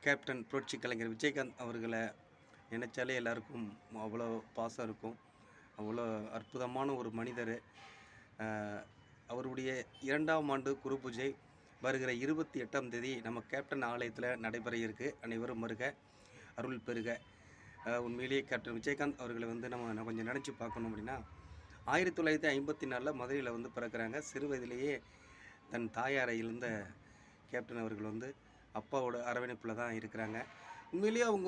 Captain புரட்சி கலைஞர் விஜயகாந்த் அவர்களை நினைச்சாலே எல்லாருக்கும் அவ்வளோ பாசம் இருக்கும். அவ்வளோ அற்புதமான ஒரு மனிதர். அவருடைய 2ஆம் ஆண்டு குரு பூஜை வருகிற 28ஆம் தேதி நம்ம கேப்டன் ஆலயத்தில் நடைபெற இருக்கு. அனைவரும் வருக, அருள் பெறுக. உண்மையிலேயே கேப்டன் விஜயகாந்த் அவர்களை வந்து நம்ம கொஞ்சம் நினச்சி பார்க்கணும் அப்படின்னா, 1954 மதுரையில் வந்து பிறக்கிறாங்க. சிறு வயதிலேயே தன் தாயாரை இழந்த கேப்டன் அவர்கள் வந்து அப்பாவோட அரவணைப்பில் தான் இருக்கிறாங்க. உண்மையிலேயே அவங்க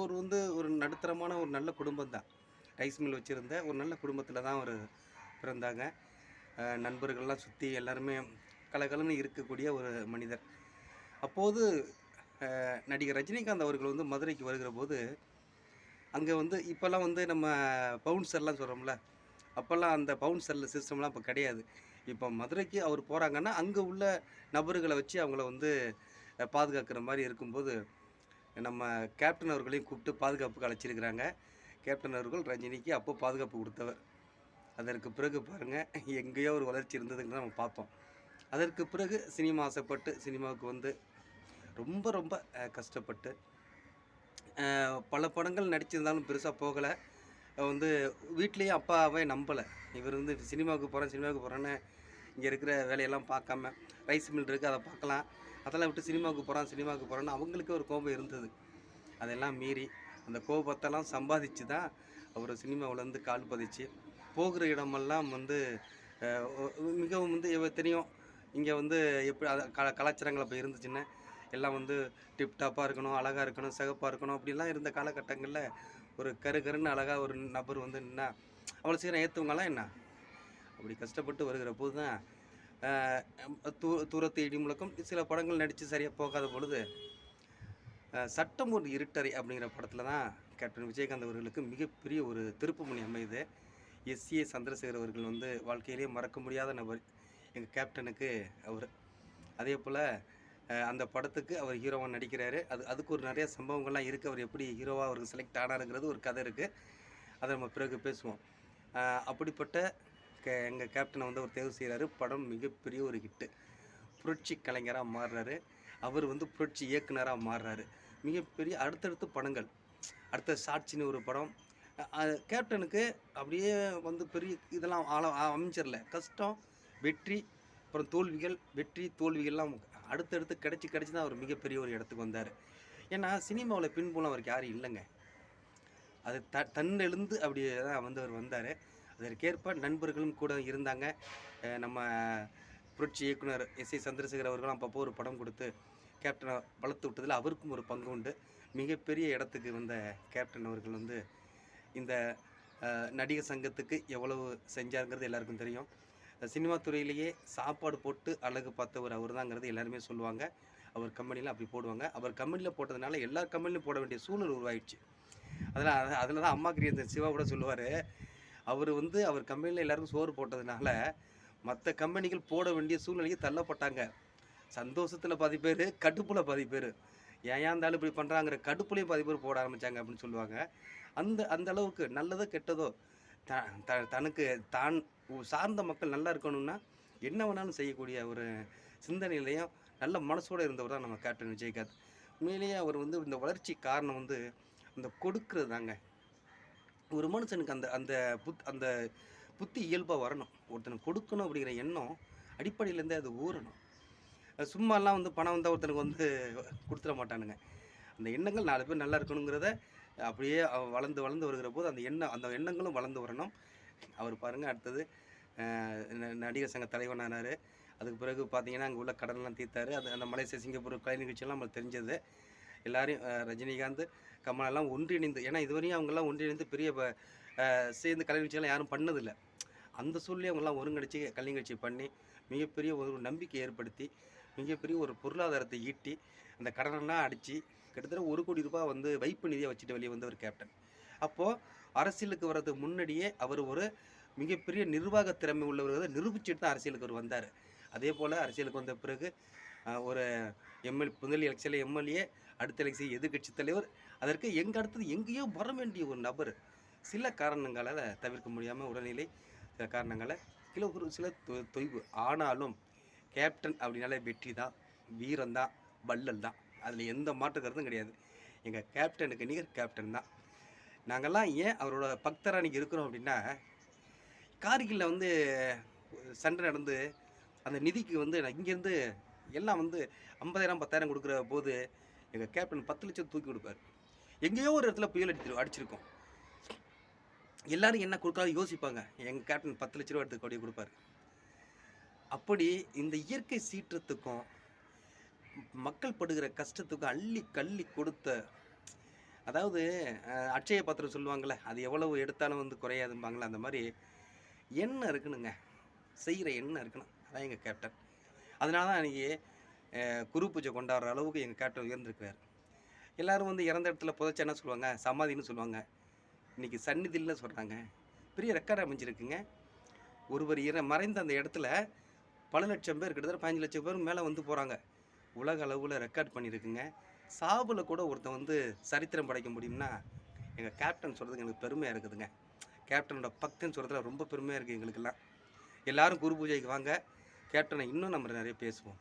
ஒரு நடுத்தரமான ஒரு நல்ல குடும்பம் தான். ரைஸ் மில் வச்சுருந்த ஒரு நல்ல குடும்பத்தில் தான் அவர் பிறந்தாங்க. நண்பர்கள்லாம் சுற்றி எல்லாருமே கலகலன்னு இருக்கக்கூடிய ஒரு மனிதர். அப்போது நடிகர் ரஜினிகாந்த் அவர்கள் வந்து மதுரைக்கு வருகிற போது, அங்கே வந்து இப்போல்லாம் வந்து நம்ம பவுன்சர்லாம் சொல்கிறோம்ல, அப்போல்லாம் அந்த பவுன்சர் சிஸ்டம்லாம் இப்போ கிடையாது. இப்போ மதுரைக்கு அவர் போகிறாங்கன்னா, அங்கே உள்ள நபர்களை வச்சு அவங்கள வந்து பாதுகாக்கிற மாதிரி இருக்கும்போது, நம்ம கேப்டன் அவர்களையும் கூப்பிட்டு பாதுகாப்புக்கு அழைச்சிருக்கிறாங்க. கேப்டன் அவர்கள் ரஜினிக்கு அப்போ பாதுகாப்பு கொடுத்தவர். அதற்கு பிறகு பாருங்கள், எங்கேயோ ஒரு வளர்ச்சி இருந்ததுன்னு நம்ம பார்த்தோம். அதற்கு பிறகு சினிமா ஆசைப்பட்டு சினிமாவுக்கு வந்து ரொம்ப ரொம்ப கஷ்டப்பட்டு பல படங்கள் நடிச்சிருந்தாலும் பெருசாக போகலை. வந்து வீட்லேயும் அப்பாவே நம்பலை. இவர் வந்து சினிமாவுக்கு போகிறேன்னு இங்கே இருக்கிற வேலையெல்லாம் பார்க்காம, ரைஸ் மில் இருக்குது அதை பார்க்கலாம், அதெல்லாம் விட்டு சினிமாவுக்கு போகிறான்னு அவங்களுக்கே ஒரு கோபம் இருந்தது. அதெல்லாம் மீறி அந்த கோபத்தெல்லாம் சம்பாதிச்சு தான் அவர் சினிமாவிலேருந்து கால் பதிச்சு போகிற இடமெல்லாம் வந்து மிகவும் வந்து தெரியும். இங்கே வந்து எப்படி அது கலாச்சாரங்கள் அப்போ இருந்துச்சுன்னா, எல்லாம் வந்து டிப்டாப்பாக இருக்கணும், அழகாக இருக்கணும், சிகப்பாக இருக்கணும், அப்படிலாம் இருந்த காலகட்டங்களில் ஒரு கருன்னு அழகாக ஒரு நபர் வந்து நின்னா அவ்வளோ சீக்கிரம் ஏற்றுவங்களாம் என்ன? அப்படி கஷ்டப்பட்டு வருகிற போது தான் தூரத்து இடி முழக்கம் சில படங்கள் நடித்து சரியாக போகாத பொழுது, சட்டம் ஒரு இருட்டறை அப்படிங்கிற படத்தில் தான் கேப்டன் விஜயகாந்த் அவர்களுக்கு மிகப்பெரிய ஒரு திருப்புமுனை அமையுது. எஸ்ஏ சந்திரசேகர் அவர்கள் வந்து வாழ்க்கையிலேயே மறக்க முடியாத நபர் எங்கள் கேப்டனுக்கு அவர். அதே போல் அந்த படத்துக்கு அவர் ஹீரோவாக நடிக்கிறாரு. அதுக்கு ஒரு நிறைய சம்பவங்கள்லாம் இருக்குது. அவர் எப்படி ஹீரோவாக அவருக்கு செலக்ட் ஆனாருங்கிறது ஒரு கதை இருக்குது. அதை நம்ம பிறகு பேசுவோம். அப்படிப்பட்ட எங்கள் கேப்டனை வந்து அவர் தேர்வு செய்கிறாரு. படம் மிகப்பெரிய ஒரு ஹிட்டு. புரட்சி கலைஞராக மாறுறாரு. அவர் வந்து புரட்சி இயக்குனராக மாறுறாரு. மிகப்பெரிய அடுத்தடுத்து படங்கள், அடுத்த சாட்சின்னு ஒரு படம். கேப்டனுக்கு அப்படியே வந்து பெரிய இதெல்லாம் அமைஞ்சிடல. கஷ்டம், வெற்றி, அப்புறம் தோல்விகள், வெற்றி தோல்விகள்லாம் அடுத்தடுத்து கிடச்சி தான் அவர் மிகப்பெரிய ஒரு இடத்துக்கு வந்தார். ஏன்னா சினிமாவில் பின்புலம் அவருக்கு யாரும் இல்லைங்க. அது தன்னெழுந்து அப்படியே தான் வந்து அவர் வந்தார். அதற்கேற்ப நண்பர்களும் கூட இருந்தாங்க. நம்ம புரட்சி இயக்குனர் எஸ்ஏ சந்திரசேகர் அவர்களும் அப்பப்போ ஒரு படம் கொடுத்து கேப்டனை வளர்த்து விட்டதில் அவருக்கும் ஒரு பங்கு உண்டு. மிகப்பெரிய இடத்துக்கு வந்த கேப்டன் அவர்கள் வந்து இந்த நடிகர் சங்கத்துக்கு எவ்வளவு செஞ்சாருங்கிறது எல்லாருக்கும் தெரியும். சினிமா துறையிலேயே சாப்பாடு போட்டு அழகு பார்த்தவர் அவர் தாங்கிறது எல்லாருமே சொல்லுவாங்க. அவர் கம்பெனியில் அப்படி போடுவாங்க. அவர் கம்பெனியில் போட்டதுனால எல்லா கம்பெனிலையும் போட வேண்டிய சூழல் உருவாயிடுச்சு. அதில் தான் அம்மா கிரிய சிவா கூட சொல்லுவார், அவர் வந்து அவர் கம்பெனியில் எல்லாருக்கும் சோறு போட்டதுனால மற்ற கம்பெனிகள் போட வேண்டிய சூழ்நிலைக்கு தள்ளப்பட்டாங்க. சந்தோஷத்தில் பாதி பேர், கடுப்பில் பாதி பேர். ஏன் இருந்தாலும் இப்படி பண்ணுறாங்கிற கடுப்புலையும் பாதி பேர் போட ஆரம்பித்தாங்க அப்படின்னு சொல்லுவாங்க. அந்த அளவுக்கு நல்லதோ கெட்டதோ தனக்கு தான் சார்ந்த மக்கள் நல்லா இருக்கணும்னா என்ன வேணாலும் செய்யக்கூடிய ஒரு சிந்தனையிலையும் நல்ல மனசோடு இருந்தவர் தான் நம்ம கேப்டன் விஜயகாந்த். உண்மையிலேயே அவர் வந்து இந்த வளர்ச்சி காரணம் வந்து அந்த கொடுக்கறது தாங்க. ஒரு மனுஷனுக்கு அந்த அந்த அந்த புத்தி இயல்பாக வரணும். ஒருத்தனுக்கு கொடுக்கணும் அப்படிங்கிற எண்ணம் அடிப்படையிலேருந்தே அது ஊறணும். சும்மாலாம் வந்து பணம் வந்தால் ஒருத்தனுக்கு வந்து கொடுத்துட மாட்டானுங்க. அந்த எண்ணங்கள் 4 பேர் நல்லா இருக்கணுங்கிறத அப்படியே வளர்ந்து வருகிற போது அந்த எண்ணங்களும் வளர்ந்து வரணும். அவர் பாருங்கள், அடுத்தது நடிகர் சங்க தலைவனானார். அதுக்கு பிறகு பார்த்தீங்கன்னா அங்கே உள்ள கடன்லாம் தீர்த்தார். அந்த மலேசியா, சிங்கப்பூர் கலை நிகழ்ச்சியெல்லாம் நம்மளுக்கு தெரிஞ்சது. எல்லாரையும் ரஜினிகாந்த், கமலெல்லாம் ஒன்றிணைந்து, ஏன்னா இதுவரையும் அவங்கெல்லாம் ஒன்றிணைந்து பெரிய சேர்ந்து கலை நிகழ்ச்சியெல்லாம் யாரும் பண்ணதில்லை. அந்த சூழ்நிலையை அவங்கெல்லாம் ஒருங்கிணைச்சி கலை நிகழ்ச்சி பண்ணி மிகப்பெரிய ஒரு நம்பிக்கை ஏற்படுத்தி மிகப்பெரிய ஒரு பொருளாதாரத்தை ஈட்டி அந்த கடனெல்லாம் அடித்து கிட்டத்தட்ட 1 கோடி ரூபாய் வந்து வைப்பு நிதியை வச்சுட்டு வெளியே வந்தவர் கேப்டன். அப்போது அரசியலுக்கு வர்றதுக்கு முன்னாடியே அவர் ஒரு மிகப்பெரிய நிர்வாக திறமை உள்ளவர்களை நிரூபிச்சுட்டு தான் அரசியலுக்கு அவர் வந்தார். அதே போல் அரசியலுக்கு வந்த பிறகு ஒரு முதல் எலெக்ஷனில் எம்எல்ஏ, அடுத்த எலெக்ஷன் எதிர்கட்சி தலைவர், அதற்கு அடுத்தது எங்கேயோ வர வேண்டிய ஒரு நபர் சில காரணங்களால் தவிர்க்க முடியாமல் உடல்நிலை, சில காரணங்களால் சில தொய்வு. ஆனாலும் கேப்டன் அப்படின்னாலே வெற்றி தான், வீரம் தான், வள்ளல் தான். அதில் எந்த மாற்று கருத்தும் கிடையாது. எங்கள் கேப்டனுக்கு நிகர் கேப்டன் தான். நாங்கள்லாம் ஏன் அவரோட பக்தராக இன்றைக்கி இருக்கிறோம் அப்படின்னா, கார்கில்ல வந்து சண்டை நடந்து அந்த நிதிக்கு வந்து நான் இங்கேருந்து எல்லாம் வந்து 50,000 10,000 கொடுக்குற போது எங்கள் கேப்டன் 10 லட்சம் தூக்கி கொடுப்பார். எங்கேயோ ஒரு இடத்துல புயல் அடிச்சிருக்கோம். எல்லாரும் என்ன கொடுத்தாலும் யோசிப்பாங்க. எங்கள் கேப்டன் 10 லட்ச ரூபா எடுத்து கொடி கொடுப்பாரு. அப்படி இந்த இயற்கை சீற்றத்துக்கும் மக்கள் படுகிற கஷ்டத்துக்கும் அள்ளி கள்ளி கொடுத்த, அதாவது அட்சய பாத்திரம் சொல்லுவாங்கள்ல, அது எவ்வளவு எடுத்தாலும் வந்து குறையாதும்பாங்களே, அந்த மாதிரி எண்ணம் இருக்கணுங்க. செய்கிற எண்ணம் இருக்கணும். அதான் எங்கள் கேப்டன். அதனால தான் அன்றைக்கி குரு பூஜை கொண்டாடுற அளவுக்கு எங்கள் கேப்டன் உயர்ந்திருக்கிறார். எல்லோரும் வந்து இறந்த இடத்துல புதைச்சா என்ன சொல்லுவாங்க, சமாதின்னு சொல்லுவாங்க. இன்றைக்கி சந்நிதியில் சொல்கிறாங்க. பெரிய ரெக்கார்ட் அமைஞ்சிருக்குங்க. ஒருவர் மறைந்த அந்த இடத்துல பல லட்சம் பேர், கிட்டத்தட்ட 15 லட்சம் பேர் மேலே வந்து போகிறாங்க. உலக அளவில் ரெக்கார்ட் பண்ணியிருக்குங்க. சாவில் கூட ஒருத்தன் வந்து சரித்திரம் படைக்க முடியும்னா எங்கள் கேப்டன் சொல்கிறதுக்கு எங்களுக்கு பெருமையாக இருக்குதுங்க. கேப்டனோட பக்தன் சொல்கிறதுல ரொம்ப பெருமையாக இருக்குது எங்களுக்கெல்லாம். எல்லோரும் குரு பூஜைக்கு வாங்க. கேப்டனை இன்னும் நம்ம நிறைய பேசுவோம்.